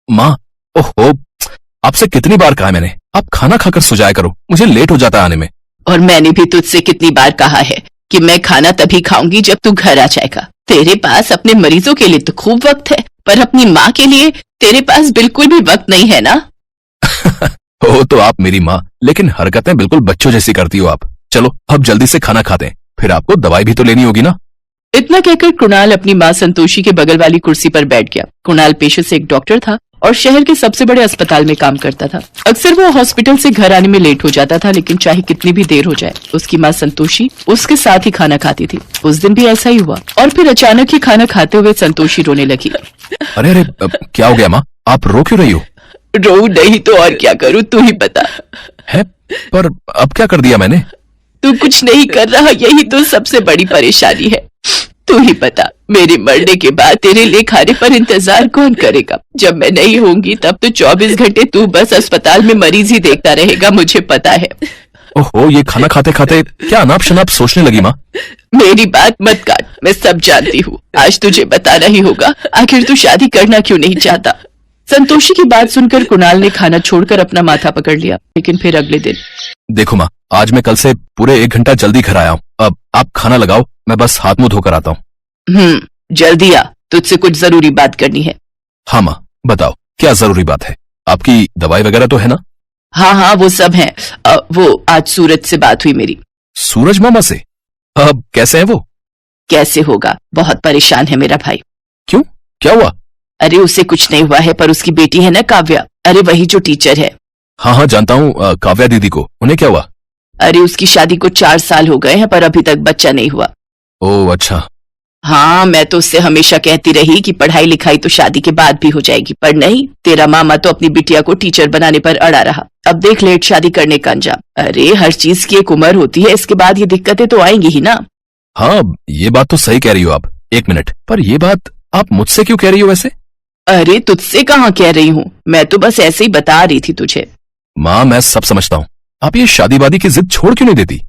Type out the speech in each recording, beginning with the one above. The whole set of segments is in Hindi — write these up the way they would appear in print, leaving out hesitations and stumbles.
माँ, ओहो, आपसे कितनी बार कहा है मैंने, आप खाना खाकर सो जाया करो, मुझे लेट हो जाता है आने में। और मैंने भी तुझसे कितनी बार कहा है कि मैं खाना तभी खाऊंगी जब तू घर आ जाएगा। तेरे पास अपने मरीजों के लिए तो खूब वक्त है, पर अपनी माँ के लिए तेरे पास बिल्कुल भी वक्त नहीं है ना। हो तो आप मेरी माँ, लेकिन हरकतें बिल्कुल बच्चों जैसी करती हो आप। चलो अब जल्दी से खाना खाते हैं, फिर आपको दवाई भी तो लेनी होगी ना। इतना कहकर कुणाल अपनी माँ संतोषी के बगल वाली कुर्सी पर बैठ गया। कुणाल पेशे से एक डॉक्टर था और शहर के सबसे बड़े अस्पताल में काम करता था। अक्सर वो हॉस्पिटल से घर आने में लेट हो जाता था, लेकिन चाहे कितनी भी देर हो जाए उसकी माँ संतोषी उसके साथ ही खाना खाती थी। उस दिन भी ऐसा ही हुआ और फिर अचानक ही खाना खाते हुए संतोषी रोने लगी। अरे अरे, क्या हो गया माँ, आप रो क्यों रही हो? रो नहीं तो और क्या करूँ, तू ही बता। है, पर अब क्या कर दिया मैंने? तू कुछ नहीं कर रहा, यही तो सबसे बड़ी परेशानी है। तू ही बता, मेरे मरने के बाद तेरे लिए खाने पर इंतजार कौन करेगा? जब मैं नहीं होंगी तब तो 24 घंटे तू बस अस्पताल में मरीज ही देखता रहेगा, मुझे पता है। ओहो, ये खाना खाते खाते क्या अनाप शनाप सोचने लगी माँ? मेरी बात मत काट, मैं सब जानती हूँ। आज तुझे बताना ही होगा, आखिर तू शादी करना क्यों नहीं चाहता? संतोषी की बात सुनकर कुणाल ने खाना छोड़कर अपना माथा पकड़ लिया। लेकिन फिर अगले दिन, देखो माँ, आज मैं कल से पूरे 1 घंटा जल्दी घर आया हूँ। अब आप खाना लगाओ, मैं बस हाथ मुंह धोकर आता हूँ। जल्दी आ, तुझसे कुछ जरूरी बात करनी है। हाँ माँ, बताओ क्या जरूरी बात है? आपकी दवाई वगैरह तो है ना? हाँ, वो सब है। वो आज सूरज से बात हुई मेरी। सूरज मामा से? अब कैसे है वो? कैसे होगा, बहुत परेशान है मेरा भाई। क्यों, क्या हुआ? अरे उसे कुछ नहीं हुआ है, पर उसकी बेटी है ना काव्या, अरे वही जो टीचर है। हाँ हाँ जानता हूँ, काव्या दीदी को, उन्हें क्या हुआ? अरे उसकी शादी को 4 साल हो गए हैं, पर अभी तक बच्चा नहीं हुआ। ओह अच्छा। हाँ, मैं तो उससे हमेशा कहती रही कि पढ़ाई लिखाई तो शादी के बाद भी हो जाएगी, पर नहीं, तेरा मामा तो अपनी बिटिया को टीचर बनाने पर अड़ा रहा। अब देख लेट शादी करने का अंजाम। अरे हर चीज की एक उम्र होती है, इसके बाद ये दिक्कतें तो आएंगी ही ना। हाँ, ये बात तो सही कह रही हो आप। 1 मिनट, पर ये बात आप मुझसे क्यों कह रही हो वैसे? अरे तुझसे कहाँ कह रही हूँ, मैं तो बस ऐसे ही बता रही थी तुझे। माँ, मैं सब समझता हूँ, आप ये शादी वादी की जिद छोड़ क्यों नहीं देती?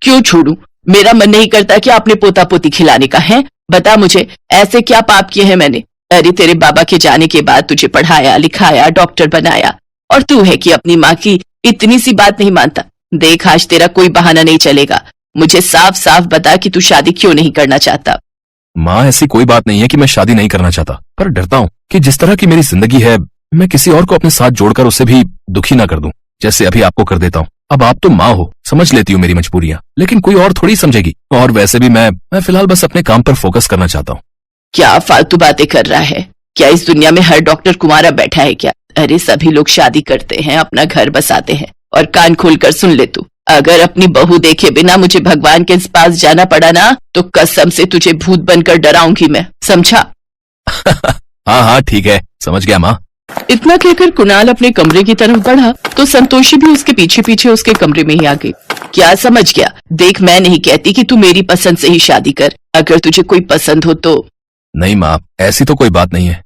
क्यों छोड़ू? मेरा मन नहीं करता कि आपने पोता पोती खिलाने का है? बता मुझे, ऐसे क्या पाप किए हैं मैंने? अरे तेरे बाबा के जाने के बाद तुझे पढ़ाया लिखाया, डॉक्टर बनाया, और तू है कि अपनी माँ की इतनी सी बात नहीं मानता। देख आज तेरा कोई बहाना नहीं चलेगा, मुझे साफ साफ बता कि तू शादी क्यों नहीं करना चाहता। माँ, ऐसी कोई बात नहीं है कि मैं शादी नहीं करना चाहता, पर डरता हूँ कि जिस तरह की मेरी जिंदगी है, मैं किसी और को अपने साथ जोड़कर उसे भी दुखी ना कर दूं, जैसे अभी आपको कर देता हूँ। अब आप तो माँ हो, समझ लेती हूँ मेरी मजबूरियां, लेकिन कोई और थोड़ी समझेगी। और वैसे भी मैं फिलहाल बस अपने काम पर फोकस करना चाहता हूँ। क्या फालतू बातें कर रहा है? क्या इस दुनिया में हर डॉक्टर कुंवारा बैठा है क्या? अरे सभी लोग शादी करते हैं, अपना घर बसाते हैं। और कान खोलकर सुन ले तू, अगर अपनी बहू देखे बिना मुझे भगवान के पास जाना पड़ा ना, तो कसम से तुझे भूत बनकर डराऊंगी मैं, समझा? हाँ हाँ ठीक है, समझ गया माँ। इतना कहकर कुणाल अपने कमरे की तरफ बढ़ा तो संतोषी भी उसके पीछे पीछे उसके कमरे में ही आ गई। क्या समझ गया? देख, मैं नहीं कहती कि तू मेरी पसंद से ही शादी कर, अगर तुझे कोई पसंद हो तो। नहीं माँ, ऐसी तो कोई बात नहीं है।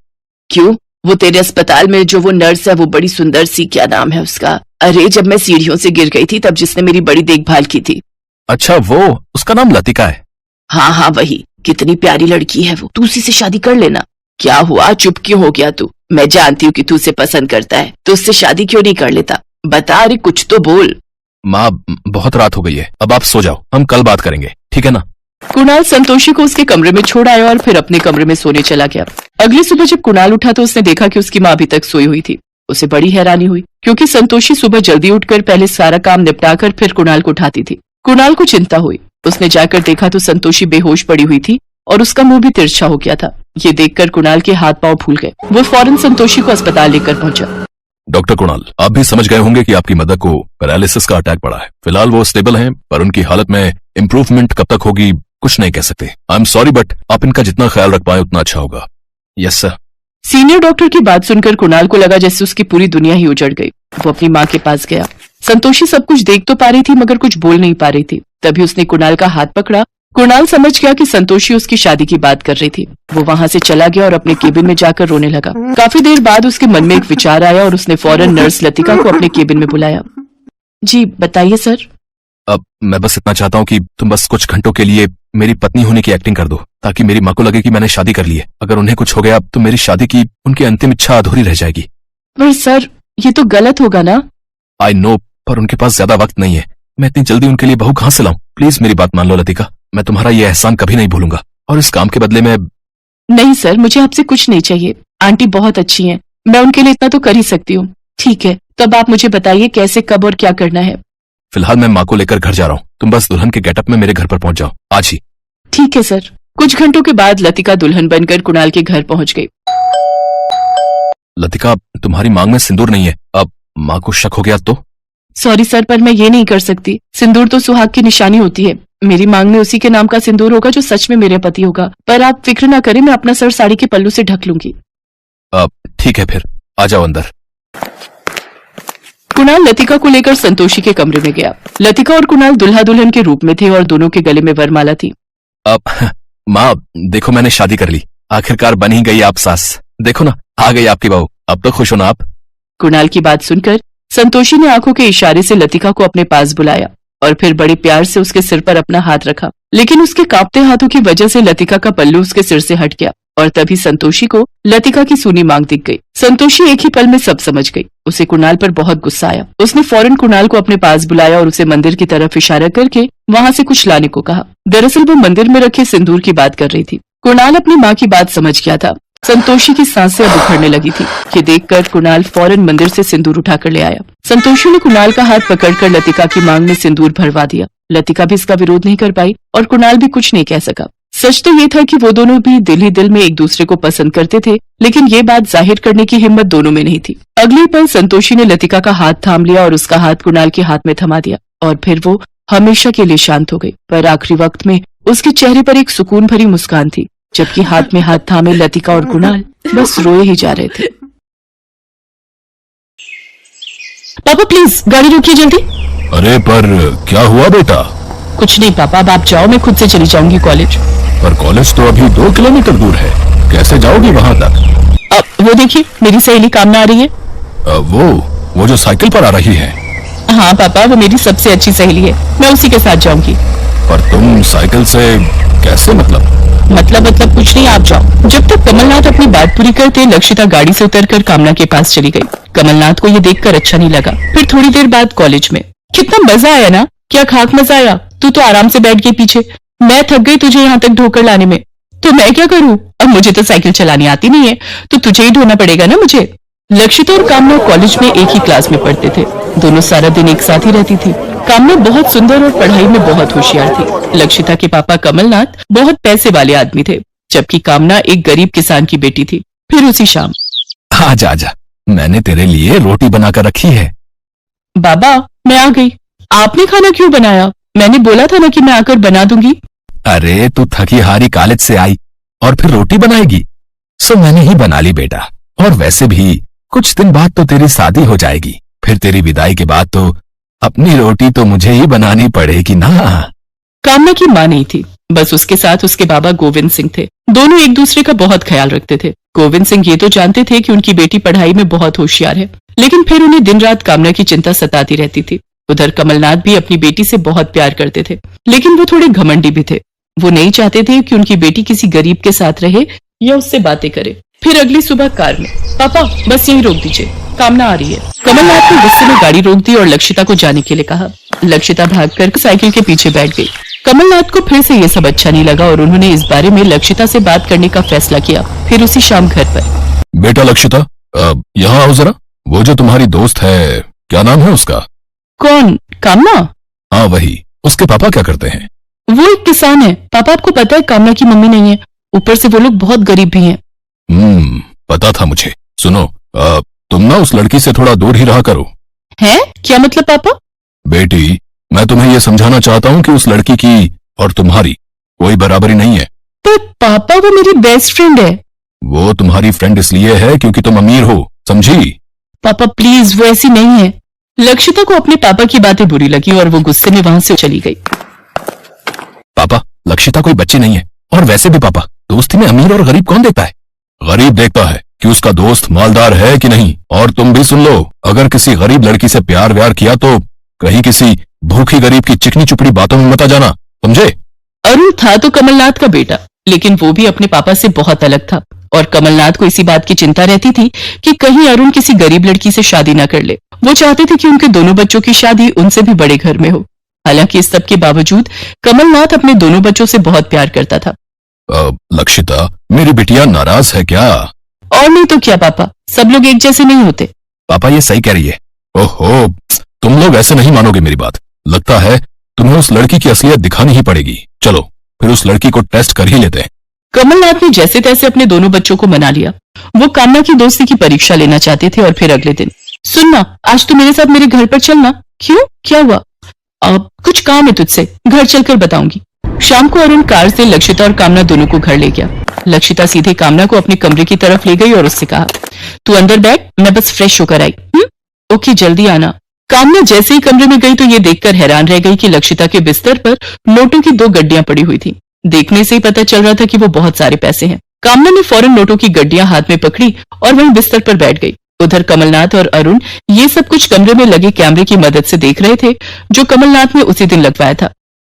क्यों? वो तेरे अस्पताल में जो वो नर्स है, वो बड़ी सुंदर सी, क्या नाम है उसका? अरे जब मैं सीढ़ियों से गिर गई थी तब जिसने मेरी बड़ी देखभाल की थी। अच्छा, वो, उसका नाम लतिका है। हाँ हाँ वही, कितनी प्यारी लड़की है वो, तू उसी से शादी कर लेना। क्या हुआ, चुप क्यों हो गया तू? मैं जानती हूँ कि तू उसे पसंद करता है, तो उससे शादी क्यों नहीं कर लेता? बता, अरे कुछ तो बोल। माँ, बहुत रात हो गई है, अब आप सो जाओ, हम कल बात करेंगे, ठीक है ना? कुणाल संतोषी को उसके कमरे में छोड़ आया और फिर अपने कमरे में सोने चला गया। अगली सुबह जब कुणाल उठा तो उसने देखा कि उसकी माँ अभी तक सोई हुई थी। उसे बड़ी हैरानी हुई, क्योंकि संतोषी सुबह जल्दी उठकर पहले सारा काम निपटाकर फिर कुणाल को उठाती थी। कुणाल को चिंता हुई, उसने जाकर देखा तो संतोषी बेहोश पड़ी हुई थी और उसका मुंह भी तिरछा हो गया था। ये देखकर कुणाल के हाथ पांव फूल गए। वो फौरन संतोषी को अस्पताल लेकर पहुंचा। डॉक्टर कुणाल, आप भी समझ गए होंगे कि आपकी मदर को पैरालिसिस का अटैक पड़ा है। फिलहाल वो स्टेबल हैं, पर उनकी हालत में इम्प्रूवमेंट कब तक होगी कुछ नहीं कह सकते। आई एम सॉरी, बट आप इनका जितना ख्याल रख पाए उतना अच्छा होगा। Yes sir. सीनियर डॉक्टर की बात सुनकर कुणाल को लगा जैसे उसकी पूरी दुनिया ही उजड़ गई। वो अपनी माँ के पास गया। संतोषी सब कुछ देख तो पा रही थी मगर कुछ बोल नहीं पा रही थी। तभी उसने कुणाल का हाथ पकड़ा। कुणाल समझ गया कि संतोषी उसकी शादी की बात कर रही थी। वो वहां से चला गया और अपने केबिन में जाकर रोने लगा। काफी देर बाद उसके मन में एक विचार आया और उसने फौरन नर्स लतिका को अपने केबिन में बुलाया। जी बताइए सर। अब मैं बस इतना चाहता हूँ कि तुम बस कुछ घंटों के लिए मेरी पत्नी होने की एक्टिंग कर दो, ताकि मेरी माँ को लगे कि मैंने शादी कर ली है। अगर उन्हें कुछ हो गया तो मेरी शादी की उनकी अंतिम इच्छा अधूरी रह जाएगी। पर सर, ये तो गलत होगा ना? आई नो, पर उनके पास ज्यादा वक्त नहीं है। मैं इतनी जल्दी उनके लिए बहू कहां से लाऊं? प्लीज मेरी बात मान लो लतिका, मैं तुम्हारा ये एहसान कभी नहीं भूलूंगा, और इस काम के बदले में। नहीं सर, मुझे आपसे कुछ नहीं चाहिए। आंटी बहुत अच्छी हैं, मैं उनके लिए इतना तो कर ही सकती हूँ। ठीक है, तब आप मुझे बताइए कैसे, कब और क्या करना है। फिलहाल मैं माँ को लेकर घर जा रहा हूँ, तुम बस दुल्हन के गेटअप में मेरे घर पर पहुंच जाओ आज ही। ठीक है सर। कुछ घंटों के बाद लतिका दुल्हन बनकर कुणाल के घर पहुंच गई। लतिका, तुम्हारी मांग में सिंदूर नहीं है, अब माँ को शक हो गया तो? सॉरी सर, पर मैं ये नहीं कर सकती। सिंदूर तो सुहाग की निशानी होती है। मेरी मांग में उसी के नाम का सिंदूर होगा जो सच में मेरे पति होगा। पर आप फिक्र ना करें, मैं अपना सर साड़ी के पल्लू से ढक लूंगी। ठीक है, फिर आ जाओ अंदर। कुणाल लतिका को लेकर संतोषी के कमरे में गया। लतिका और कुणाल दुल्हा दुल्हन के रूप में थे और दोनों के गले में वरमाला थी। अब माँ देखो, मैंने शादी कर ली, आखिरकार बन ही गई आप सास। देखो ना, आ गई आपकी बहू, अब तो खुश हो ना आप? कुणाल की बात सुनकर संतोषी ने आंखों के इशारे से लतिका को अपने पास बुलाया और फिर बड़े प्यार से उसके सिर पर अपना हाथ रखा। लेकिन उसके कांपते हाथों की वजह से लतिका का पल्लू उसके सिर से हट गया और तभी संतोषी को लतिका की सूनी मांग दिख गई। संतोषी एक ही पल में सब समझ गई। उसे कुणाल पर बहुत गुस्सा आया। उसने फौरन कुणाल को अपने पास बुलाया और उसे मंदिर की तरफ इशारा करके वहां से कुछ लाने को कहा। दरअसल वो मंदिर में रखे सिंदूर की बात कर रही थी। कुणाल अपनी माँ की बात समझ गया था। संतोषी की सांसें अब उखड़ने लगी थी। ये देखकर कुणाल फौरन मंदिर से सिंदूर उठाकर ले आया। संतोषी ने कुणाल का हाथ पकड़कर लतिका की मांग में सिंदूर भरवा दिया। लतिका भी इसका विरोध नहीं कर पाई और कुणाल भी कुछ नहीं कह सका। सच तो ये था कि वो दोनों भी दिल ही दिल में एक दूसरे को पसंद करते थे, लेकिन ये बात जाहिर करने की हिम्मत दोनों में नहीं थी। अगले पल संतोषी ने लतिका का हाथ थाम लिया और उसका हाथ कुणाल के हाथ में थमा दिया और फिर वो हमेशा के लिए शांत हो गई। पर आखिरी वक्त में उसके चेहरे पर एक सुकून भरी मुस्कान थी, जबकि हाथ में हाथ थामे लतिका और कुणाल बस रोए ही जा रहे थे। पापा प्लीज गाड़ी रोकिए जल्दी। अरे पर क्या हुआ बेटा? कुछ नहीं पापा, अब आप जाओ, मैं खुद से चली जाऊंगी कॉलेज। पर कॉलेज तो अभी 2 किलोमीटर दूर है, कैसे जाओगी वहां तक? अब वो देखिए, मेरी सहेली कामना आ रही है। वो जो साइकिल पर आ रही है? हाँ पापा, वो मेरी सबसे अच्छी सहेली है, मैं उसी के साथ जाऊंगी। पर तुम साइकिल से कैसे? मतलब कुछ नहीं, आप जाओ। जब तक कमलनाथ अपनी बात पूरी करते, लक्षिता गाड़ी से उतरकर कामना के पास चली गई। कमलनाथ को ये देखकर अच्छा नहीं लगा। फिर थोड़ी देर बाद कॉलेज में कितना मजा आया ना? क्या खाक मजा आया? तू तो आराम से बैठ गई पीछे, मैं थक गई तुझे यहाँ तक ढोकर लाने में। तो मैं क्या करूँ? अब मुझे तो साइकिल चलानी आती नहीं है, तो तुझे ही ढोना पड़ेगा ना मुझे। लक्षिता और कामना कॉलेज में एक ही क्लास में पढ़ते थे। दोनों सारा दिन एक साथ ही रहती थी। कामना बहुत सुंदर और पढ़ाई में बहुत होशियार थी। लक्षिता के पापा कमलनाथ बहुत पैसे वाले आदमी थे, जबकि कामना एक गरीब किसान की बेटी थी। फिर उसी शाम, आजा आजा, मैंने तेरे लिए रोटी बनाकर रखी है। बाबा मैं आ गई। आपने खाना क्यों बनाया? मैंने बोला था ना कि मैं आकर बना दूंगी। अरे तू थकी हारी कॉलेज से आई और फिर रोटी बनाएगी, सो मैंने ही बना ली बेटा। और वैसे भी कुछ दिन बाद तो तेरी शादी हो जाएगी, फिर तेरी विदाई के बाद तो अपनी रोटी तो मुझे ही बनानी पड़ेगी ना। कामना की माँ नहीं थी, बस उसके साथ उसके बाबा गोविंद सिंह थे। दोनों एक दूसरे का बहुत ख्याल रखते थे। गोविंद सिंह ये तो जानते थे कि उनकी बेटी पढ़ाई में बहुत होशियार है, लेकिन फिर उन्हें दिन रात कामना की चिंता सताती रहती थी। उधर कमलनाथ भी अपनी बेटी से बहुत प्यार करते थे, लेकिन वो थोड़े घमंडी भी थे। वो नहीं चाहते थे कि उनकी बेटी किसी गरीब के साथ रहे या उससे बातें करे। फिर अगली सुबह कार में, पापा बस यहीं रोक दीजिए, कामना आ रही है। कमलनाथ ने गुस्से में गाड़ी रोक दी और लक्षिता को जाने के लिए कहा। लक्षिता भागकर साइकिल के पीछे बैठ गई। कमलनाथ को फिर से ये सब अच्छा नहीं लगा और उन्होंने इस बारे में लक्षिता से बात करने का फैसला किया। फिर उसी शाम घर पर, बेटा लक्षिता, यहाँ आओ जरा। वो जो तुम्हारी दोस्त है, क्या नाम है उसका? कौन? कामना? हाँ वही। उसके पापा क्या करते हैं? वो एक किसान है। पापा आपको पता है कामना की मम्मी नहीं है, ऊपर से वो लोग बहुत गरीब भी हैं। पता था मुझे। सुनो, तुम ना उस लड़की से थोड़ा दूर ही रहा करो। है? क्या मतलब पापा? बेटी, मैं तुम्हें ये समझाना चाहता हूँ कि उस लड़की की और तुम्हारी कोई बराबरी नहीं है। पर पापा वो मेरी बेस्ट फ्रेंड है। वो तुम्हारी फ्रेंड इसलिए है क्योंकि तुम अमीर हो, समझी? पापा प्लीज, वो ऐसी नहीं है। लक्षिता को अपने पापा की बातें बुरी लगी और वो गुस्से में वहां से चली गई। पापा, लक्षिता कोई बच्ची नहीं है, और वैसे भी पापा, दोस्ती में अमीर और गरीब कौन देखता है? गरीब देखता है कि उसका दोस्त मालदार है कि नहीं। और तुम भी सुन लो, अगर किसी गरीब लड़की से प्यार व्यार किया तो कहीं किसी भूखी गरीब की चिकनी चुपड़ी बातों में मत आ जाना, समझे? अरुण था तो कमलनाथ का बेटा, लेकिन वो भी अपने पापा से बहुत अलग था और कमलनाथ को इसी बात की चिंता रहती थी कि कहीं अरुण किसी गरीब लड़की से शादी न कर ले। वो चाहते थे कि उनके दोनों बच्चों की शादी उनसे भी बड़े घर में हो। हालांकि इस सब के बावजूद कमलनाथ अपने दोनों बच्चों से बहुत प्यार करता था। लक्षिता, मेरी बिटिया नाराज है क्या? और नहीं तो क्या पापा, सब लोग एक जैसे नहीं होते। पापा ये सही कह रही है। ओहो, तुम लोग ऐसे नहीं मानोगे मेरी बात। लगता है तुम्हें उस लड़की की असलियत दिखानी ही पड़ेगी। चलो फिर उस लड़की को टेस्ट कर ही लेते हैं। कमलनाथ ने जैसे तैसे अपने दोनों बच्चों को मना लिया। वो कामना की दोस्ती की परीक्षा लेना चाहते थे। और फिर अगले दिन, सुनना, आज तो मेरे साथ मेरे घर पर चलना। क्यों, क्या हुआ? कुछ काम है तुझसे, घर चलकर बताऊंगी। शाम को अरुण कार से लक्षिता और कामना दोनों को घर ले गया। लक्षिता सीधे कामना को अपने कमरे की तरफ ले गई और उससे कहा, तू अंदर बैठ, मैं बस फ्रेश होकर आई। ओके, जल्दी आना। कामना जैसे ही कमरे में गई तो ये देखकर हैरान रह गई कि लक्षिता के बिस्तर पर नोटों की 2 गड्डियां पड़ी हुई थी। देखने से ही पता चल रहा था कि वो बहुत सारे पैसे हैं। कामना ने फौरन नोटों की गड्डियां हाथ में पकड़ी और वहीं बिस्तर पर बैठ गई। उधर कमलनाथ और अरुण ये सब कुछ कमरे में लगे कैमरे की मदद से देख रहे थे, जो कमलनाथ ने उसी दिन लगवाया था।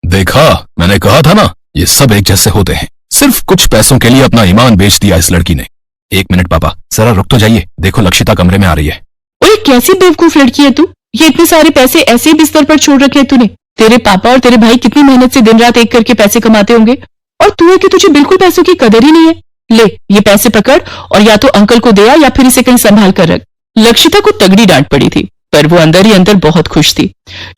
देखा, मैंने कहा था ना, ये सब एक जैसे होते हैं। सिर्फ कुछ पैसों के लिए अपना ईमान बेच दिया इस लड़की ने। 1 मिनट पापा, जरा रुक तो जाइए। देखो लक्षिता कमरे में आ रही है। ओए, कैसी बेवकूफ लड़की है तू? ये इतने सारे पैसे ऐसे ही बिस्तर पर छोड़ रखे हैं तूने। तेरे पापा और तेरे भाई कितनी मेहनत से दिन रात एक करके पैसे कमाते होंगे, और तू है कि तुझे बिल्कुल पैसों की कदर ही नहीं है। ले, ये पैसे पकड़ और या तो अंकल को दे या फिर इसे कहीं संभाल कर रख। लक्षिता को तगड़ी डांट पड़ी थी, पर वो अंदर ही अंदर बहुत खुश थी,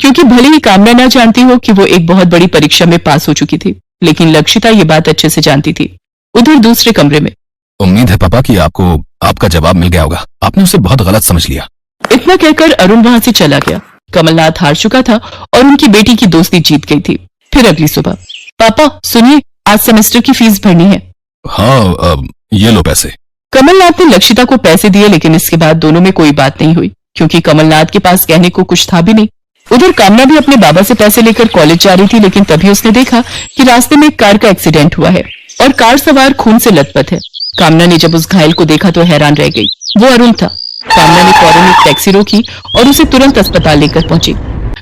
क्योंकि भले ही कामना ना जानती हो कि वो एक बहुत बड़ी परीक्षा में पास हो चुकी थी, लेकिन लक्षिता ये बात अच्छे से जानती थी। उधर दूसरे कमरे में, उम्मीद है पापा कि आपको आपका जवाब मिल गया होगा। आपने उसे बहुत गलत समझ लिया। इतना कहकर अरुण वहां से चला गया। कमलनाथ हार चुका था और उनकी बेटी की दोस्ती जीत गई थी। फिर अगली सुबह, पापा सुनिए, आज सेमेस्टर की फीस भरनी है। हाँ, ये लो पैसे। कमलनाथ ने लक्षिता को पैसे दिए, लेकिन इसके बाद दोनों में कोई बात नहीं हुई, क्योंकि कमलनाथ के पास कहने को कुछ था भी नहीं। उधर कामना भी अपने बाबा से पैसे लेकर कॉलेज जा रही थी, लेकिन तभी उसने देखा कि रास्ते में एक कार का एक्सीडेंट हुआ है और कार सवार खून से लथपथ है। कामना ने जब उस घायल को देखा तो हैरान रह गई। वो अरुण था। कामना ने फौरन एक टैक्सी रोकी और उसे तुरंत अस्पताल लेकर पहुंची।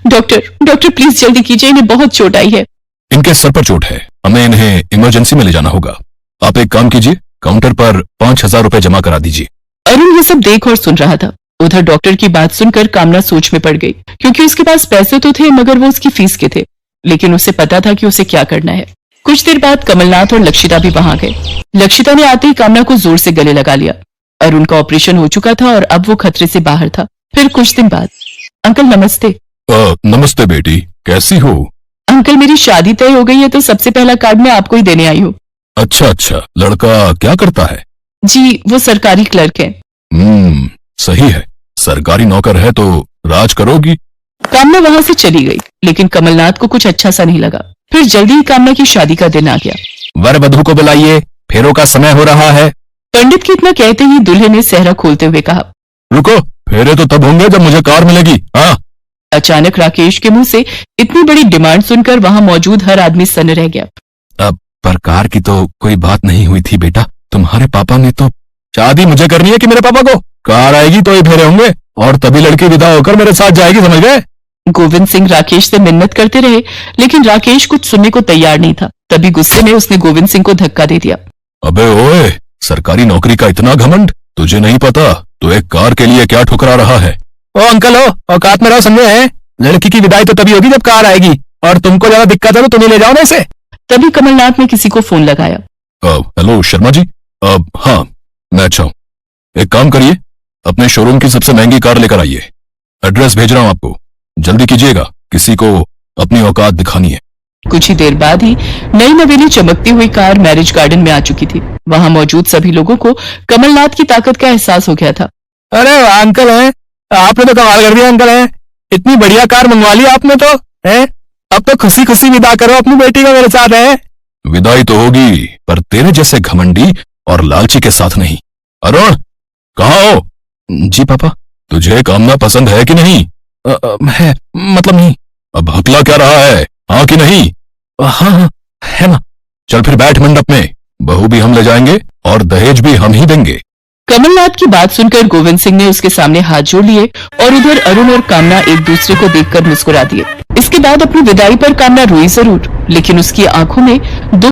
डॉक्टर प्लीज जल्दी कीजिए, इन्हें बहुत चोट आई है। इनके सर पर चोट है, हमें इन्हें इमरजेंसी में ले जाना होगा। आप एक काम कीजिए, काउंटर पर 5,000 रुपए जमा करा दीजिए। अरुण ये सब देख और सुन रहा था। उधर डॉक्टर की बात सुनकर कामना सोच में पड़ गई, क्योंकि उसके पास पैसे तो थे मगर वो उसकी फीस के थे, लेकिन उसे पता था कि उसे क्या करना है। कुछ देर बाद कमलनाथ और लक्षिता भी वहां गए। लक्षिता ने आते ही कामना को जोर से गले लगा लिया। अरुण का ऑपरेशन हो चुका था और अब वो खतरे से बाहर था। फिर कुछ दिन बाद, अंकल नमस्ते। नमस्ते बेटी, कैसी हो? अंकल मेरी शादी तय हो गई है, तो सबसे पहला कार्ड मैं आपको ही देने आई हूँ। अच्छा, लड़का क्या करता है? जी, वो सरकारी क्लर्क है। सही है, सरकारी नौकर है तो राज करोगी। कामना वहां से चली गई, लेकिन कमलनाथ को कुछ अच्छा सा नहीं लगा। फिर जल्दी ही कामना की शादी का दिन आ गया। वर वधू को बुलाइए, फेरों का समय हो रहा है। पंडित के इतना कहते ही दूल्हे ने सेहरा खोलते हुए कहा, रुको, फेरे तो तब होंगे जब मुझे कार मिलेगी। हाँ। अचानक राकेश के मुंह से इतनी बड़ी डिमांड सुनकर वहां मौजूद हर आदमी सन्न रह गया। अब पर कार की तो कोई बात नहीं हुई थी बेटा। तुम्हारे पापा ने तो शादी मुझे करनी है कि मेरे पापा को? कार आएगी तो ही फेरे होंगे और तभी लड़की विदा होकर मेरे साथ जाएगी, समझ गए? गोविंद सिंह राकेश से मिन्नत करते रहे, लेकिन राकेश कुछ सुनने को तैयार नहीं था। तभी गुस्से में उसने गोविंद सिंह को धक्का दे दिया। अबे ओए, सरकारी नौकरी का इतना घमंड? तुझे नहीं पता तो एक कार के लिए क्या ठुकरा रहा है? ओ अंकल हो, औकात में रहो, समझे हैं? लड़की की विदाई तो तभी होगी जब कार आएगी, और तुमको ज्यादा दिक्कत है तो तुम्हें ले जाओ ना इसे। तभी कमलनाथ ने किसी को फोन लगाया। हेलो शर्मा जी। हाँ, मैं अच्छा हूँ। एक काम करिए, अपने शोरूम की सबसे महंगी कार लेकर आइए। एड्रेस भेज रहा हूँ आपको, जल्दी कीजिएगा, किसी को अपनी औकात दिखानी है। कुछ ही देर बाद ही नई नवेली चमकती हुई कार मैरिज गार्डन में आ चुकी थी। वहां मौजूद सभी लोगों को कमलनाथ की ताकत का एहसास हो गया था। अरे अंकल है, आपने तो कमाल कर दिया अंकल है। इतनी बढ़िया कार मंगवा ली आपने तो, है? अब तो खुशी खुशी विदा करो अपनी बेटी को मेरे साथ, है? विदाई तो होगी, पर तेरे जैसे घमंडी और लालची के साथ नहीं। अरुण, कहाँ हो? जी पापा। तुझे कामना पसंद है कि नहीं? है, मतलब नहीं। अब हकला क्या रहा है, हाँ कि नहीं? हाँ, है ना। चल फिर बैठ मंडप में, बहू भी हम ले जाएंगे और दहेज भी हम ही देंगे। कमलनाथ की बात सुनकर गोविंद सिंह ने उसके सामने हाथ जोड़ लिए और उधर अरुण और कामना एक दूसरे को देखकर मुस्कुरा दिए। इसके बाद अपनी विदाई पर कामना रोई जरूर, लेकिन उसकी आंखों में दुख